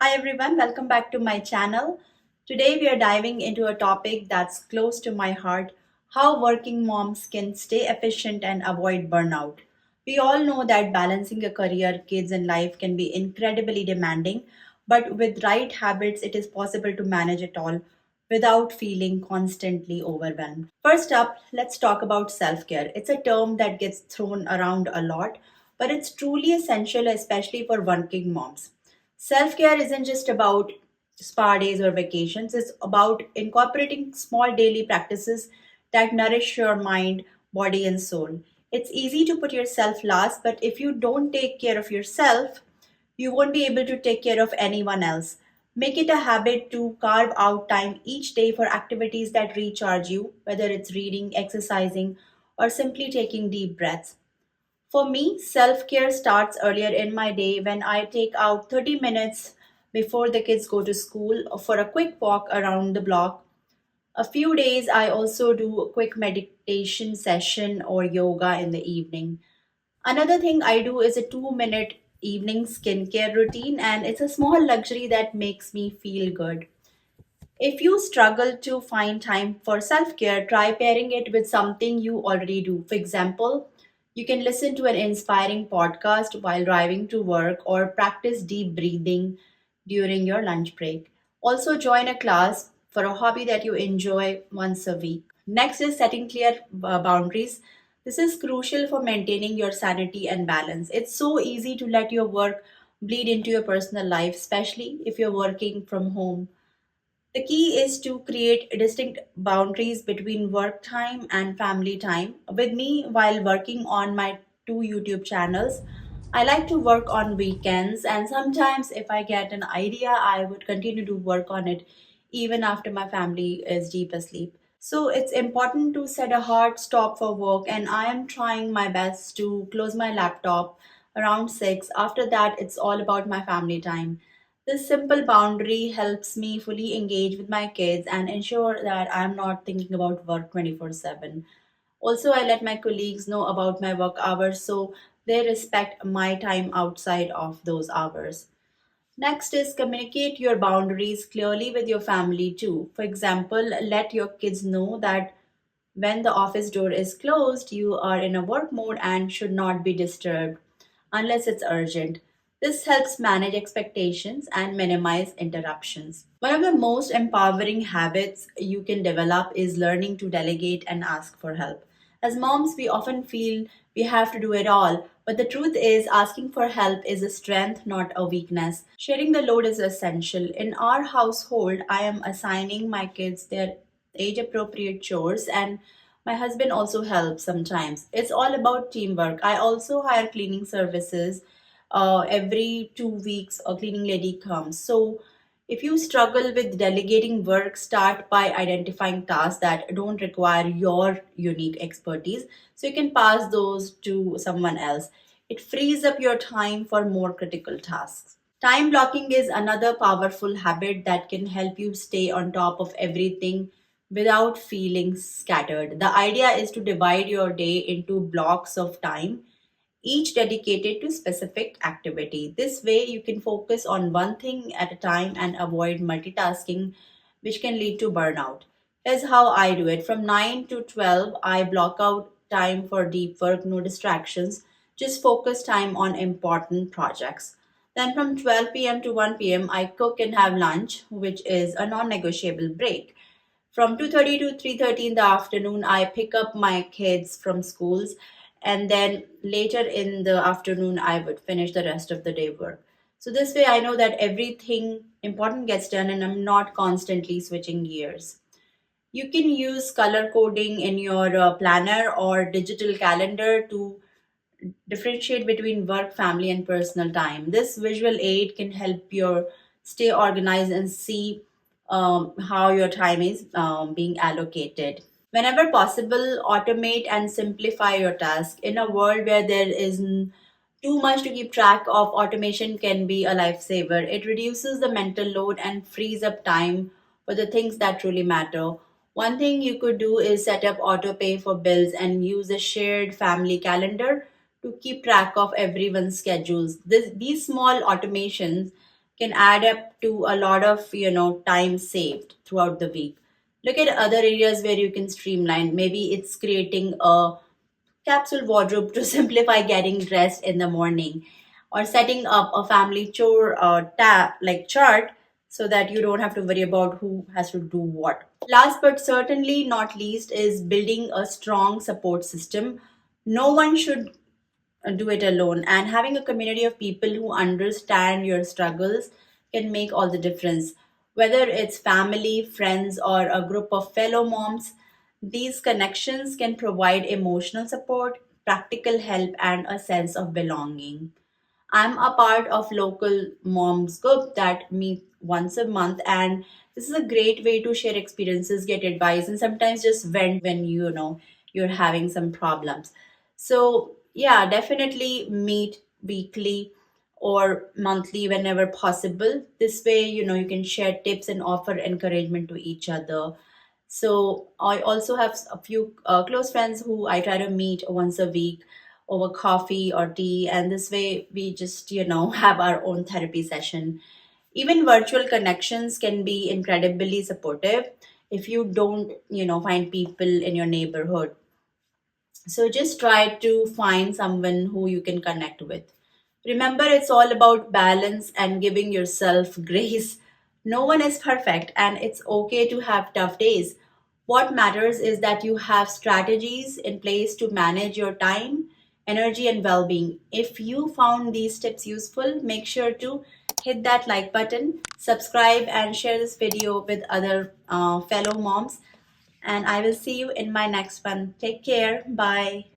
Hi everyone, welcome back to my channel. Today we are diving into a topic that's close to my heart, how working moms can stay efficient and avoid burnout. We all know that balancing a career, kids and life can be incredibly demanding, but with right habits it is possible to manage it all without feeling constantly overwhelmed. First up, let's talk about self-care. It's a term that gets thrown around a lot, but it's truly essential especially for working moms. Self care isn't just about spa days or vacations, it's about incorporating small daily practices that nourish your mind, body, and soul. It's easy to put yourself last, but if you don't take care of yourself, you won't be able to take care of anyone else. Make it a habit to carve out time each day for activities that recharge you, whether it's reading, exercising, or simply taking deep breaths. For me, self care starts earlier in my day when I take out 30 minutes before the kids go to school for a quick walk around the block. A few days I also do a quick meditation session or yoga in the evening. Another thing I do is a 2-minute evening skincare routine, and it's a small luxury that makes me feel good. If you struggle to find time for self care, try pairing it with something you already do. For example, you can listen to an inspiring podcast while driving to work or practice deep breathing during your lunch break. Also, join a class for a hobby that you enjoy once a week. Next is setting clear boundaries. This is crucial for maintaining your sanity and balance. It's so easy to let your work bleed into your personal life, especially if you're working from home. The key is to create distinct boundaries between work time and family time. With me, while working on my two YouTube channels, I like to work on weekends, and sometimes, if I get an idea, I would continue to work on it even after my family is deep asleep. So, it's important to set a hard stop for work, and I am trying my best to close my laptop around 6. After that, it's all about my family time. This simple boundary helps me fully engage with my kids and ensure that I'm not thinking about work 24/7. Also, I let my colleagues know about my work hours so they respect my time outside of those hours. Next is communicate your boundaries clearly with your family too. For example, let your kids know that when the office door is closed, you are in a work mode and should not be disturbed unless it's urgent. This helps manage expectations and minimize interruptions. One of the most empowering habits you can develop is learning to delegate and ask for help. As moms, we often feel we have to do it all, but the truth is, asking for help is a strength, not a weakness. Sharing the load is essential. In our household, I am assigning my kids their age appropriate chores, and my husband also helps sometimes. It's all about teamwork. I also hire cleaning services. Every 2 weeks, a cleaning lady comes. So, if you struggle with delegating work, start by identifying tasks that don't require your unique expertise so you can pass those to someone else. It frees up your time for more critical tasks. Time blocking is another powerful habit that can help you stay on top of everything without feeling scattered. The idea is to divide your day into blocks of time, each dedicated to specific activity. This way you can focus on one thing at a time and avoid multitasking, which can lead to burnout. Here's how I do it. From 9 to 12, I block out time for deep work, no distractions, just focus time on important projects. Then from 12 p.m. to 1 p.m., I cook and have lunch, which is a non negotiable break. From 2:30 to 3:30 in the afternoon, I pick up my kids from schools, and then later in the afternoon I would finish the rest of the day work. So this way I know that everything important gets done and I'm not constantly switching gears. You can use color coding in your planner or digital calendar to differentiate between work, family, and personal time. This visual aid can help you stay organized and see how your time is being allocated. Whenever possible, automate and simplify your task. In a world where there is too much to keep track of, automation can be a lifesaver. It reduces the mental load and frees up time for the things that truly matter. One thing you could do is set up auto pay for bills and use a shared family calendar to keep track of everyone's schedules. These small automations can add up to a lot of, time saved throughout the week. Look at other areas where you can streamline. Maybe it's creating a capsule wardrobe to simplify getting dressed in the morning, or setting up a family chore chart so that you don't have to worry about who has to do what. Last but certainly not least is building a strong support system. No one should do it alone, and having a community of people who understand your struggles can make all the difference. Whether it's family, friends, or a group of fellow moms, these connections can provide emotional support, practical help, and a sense of belonging. I'm a part of local moms group that meet once a month, and this is a great way to share experiences, get advice, and sometimes just vent when you're having some problems. So yeah, definitely meet weekly or monthly whenever possible. This way, you can share tips and offer encouragement to each other. So I also have a few close friends who I try to meet once a week over coffee or tea, and this way we just have our own therapy session. Even virtual connections can be incredibly supportive if you don't find people in your neighborhood. So just try to find someone who you can connect with. Remember, it's all about balance and giving yourself grace. No one is perfect, and it's okay to have tough days. What matters is that you have strategies in place to manage your time, energy, and well being. If you found these tips useful, make sure to hit that like button, subscribe, and share this video with other fellow moms. And I will see you in my next one. Take care. Bye.